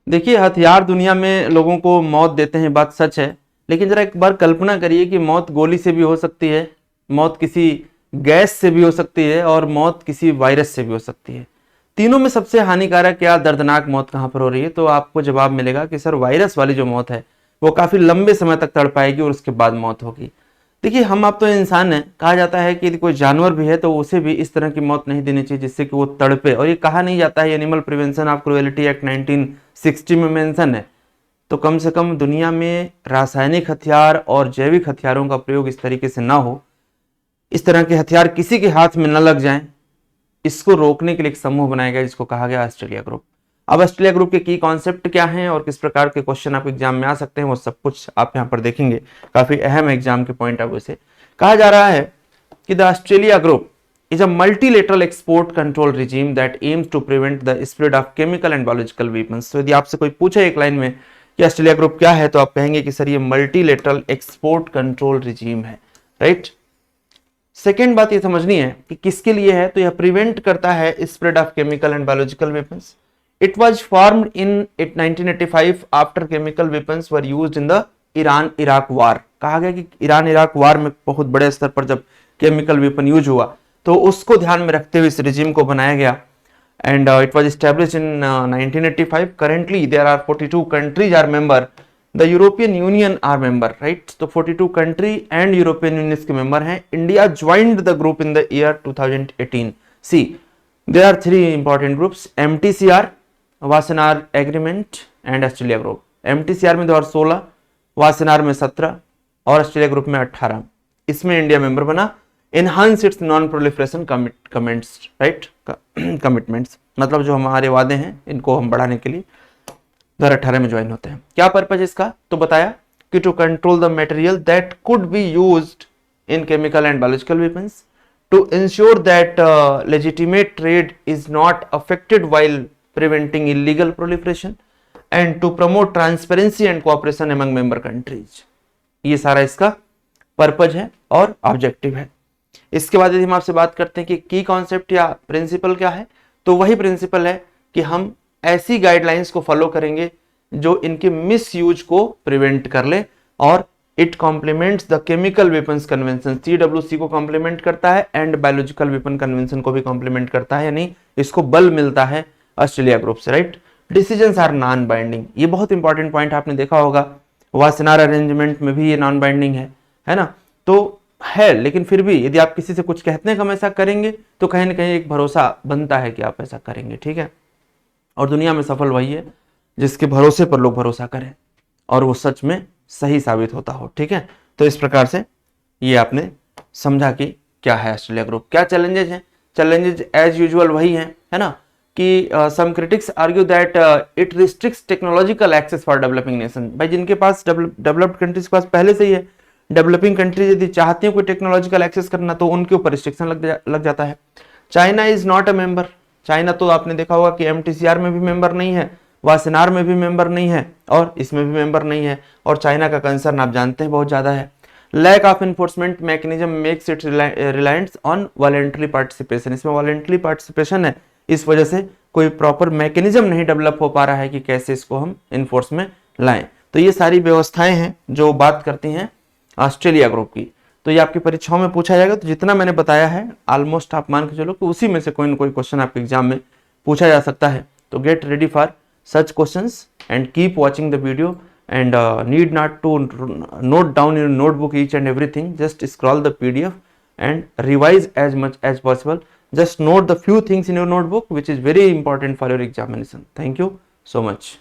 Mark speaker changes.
Speaker 1: देखिए, हथियार दुनिया में लोगों को मौत देते हैं, बात सच है। लेकिन जरा एक बार कल्पना करिए कि मौत गोली से भी हो सकती है, मौत किसी गैस से भी हो सकती है और मौत किसी वायरस से भी हो सकती है। तीनों में सबसे हानिकारक या दर्दनाक मौत कहां पर हो रही है? तो आपको जवाब मिलेगा कि सर वायरस वाली जो मौत है वो काफी लंबे समय तक तड़पाएगी और उसके बाद मौत होगी। देखिए, हम आप तो इंसान हैं, कहा जाता है कि यदि कोई जानवर भी है तो उसे भी इस तरह की मौत नहीं देनी चाहिए जिससे कि वो तड़पे। और ये कहा नहीं जाता है, animal prevention of cruelty act 1960 में मेंशन है। तो कम से कम दुनिया में रासायनिक हथियार और जैविक हथियारों का प्रयोग इस तरीके से ना हो, इस तरह के हथियार किसी के हाथ में न लग जाएं, इसको रोकने के लिए एक समूह बनाया गया जिसको कहा गया ऑस्ट्रेलिया ग्रुप। अब ऑस्ट्रेलिया ग्रुप के की कॉन्सेप्ट क्या हैं और किस प्रकार के क्वेश्चन आप एग्जाम में आ सकते हैं, वो सब कुछ आप यहाँ पर देखेंगे। काफी अहम एग्जाम के पॉइंट ऑफ व्यू से कहा जा रहा है कि the Australia group is a multilateral export control regime that aims to prevent the spread of chemical and biological weapons। तो यदि आपसे कोई पूछे एक लाइन में कि ऑस्ट्रेलिया ग्रुप क्या है, तो आप कहेंगे कि सर ये मल्टीलेटरल एक्सपोर्ट कंट्रोल रिजीम है, राइट। सेकेंड बात ये समझनी है कि किसके लिए है, तो यह प्रिवेंट करता है spread of chemical and biological weapons. It was formed in 1985 after chemical weapons were used in the Iran Iraq war. कहा गया कि ईरान इराक वार में बहुत बड़े स्तर पर जब केमिकल वेपन यूज हुआ तो उसको ध्यान में रखते हुए इस रिजीम को बनाया गया। And it was established in 1985। Currently there are 42 countries are member, the European Union are member, right. तो 42 कंट्री एंड यूरोपियन यूनियन के मेंबर हैं। India joined the group in the year 2018। See there are 3 important groups, MTCR, Wassenaar agreement and Australia group. MTCR में 2016, Wassenaar में 17 और Australia group में 18। इसमें India member बना। Enhance its non-proliferation commits, right? Commitments, मतलब जो हमारे वादे हैं इनको हम बढ़ाने के लिए 2018 में ज्वाइन होते हैं। क्या पर्पज इसका? तो बताया कि to control the material that could be used in chemical and biological weapons, to ensure that legitimate trade is not affected while preventing illegal proliferation, and to promote transparency and cooperation among member countries. ये सारा इसका purpose है और objective है। इसके बाद यदि हम आपसे बात करते हैं कि की कॉन्सेप्ट या प्रिंसिपल क्या है, तो वही प्रिंसिपल है कि हम ऐसी गाइडलाइंस को फॉलो करेंगे जो इनके मिस यूज को प्रिवेंट कर ले, और it complements the chemical weapons convention, CWC को कॉम्प्लीमेंट करता है एंड बायोलॉजिकल वेपन कन्वेंशन को भी कॉम्प्लीमेंट करता है, यानी इसको बल मिलता है ऑस्ट्रेलिया ग्रुप से, right. Decisions are non binding, ये बहुत इंपॉर्टेंट पॉइंट आपने देखा होगा, वासेनार अरेंजमेंट में भी ये नॉन बाइंडिंग है ना। तो है, लेकिन फिर भी यदि आप किसी से कुछ कहते हैं कि हम ऐसा करेंगे तो कहीं ना कहीं एक भरोसा बनता है कि आप ऐसा करेंगे, ठीक है। और दुनिया में सफल वही है जिसके भरोसे पर लोग भरोसा करें और वो सच में सही साबित होता हो, ठीक है। तो इस प्रकार से ये आपने समझा कि क्या है ऑस्ट्रेलिया ग्रुप, क्या चैलेंजेस हैं। चैलेंजेस एज यूजुअल वही हैं, है ना, कि some critics argue that it restricts technological access for developing nation. भाई जिनके पास डेवलप्ड कंट्रीज के पास पहले से ही है, डेवलपिंग कंट्रीज यदि चाहती हैं कोई टेक्नोलॉजिकल एक्सेस करना तो उनके ऊपर रिस्ट्रिक्शन लग जाता है। China is not a member. China तो आपने देखा होगा कि MTCR में भी मेंबर नहीं है, वासेनार में भी मेंबर नहीं है और इसमें भी मेंबर नहीं है। और चाइना का कंसर्न आप जानते हैं बहुत ज्यादा है। Lack of enforcement mechanism makes it reliance on voluntary participation. इसमें वॉलेंटरी पार्टिसिपेशन है, इस वजह से कोई प्रॉपर मैकेनिज्म नहीं डेवलप हो पा रहा है कि कैसे इसको हम इन्फोर्स में लाएं। तो ये सारी व्यवस्थाएं हैं जो बात करती हैं ऑस्ट्रेलिया ग्रुप की। तो ये आपकी परीक्षाओं में पूछा जाएगा। तो जितना मैंने बताया है ऑलमोस्ट आप मान के चलो कि उसी में से कोई ना कोई क्वेश्चन आपके एग्जाम में पूछा जा सकता है। तो get ready for such questions and keep watching the video and need not to note down in notebook each and everything, just scroll the PDF and revise as much as possible. Just note the few things in your notebook which is very important for your examination. Thank you so much.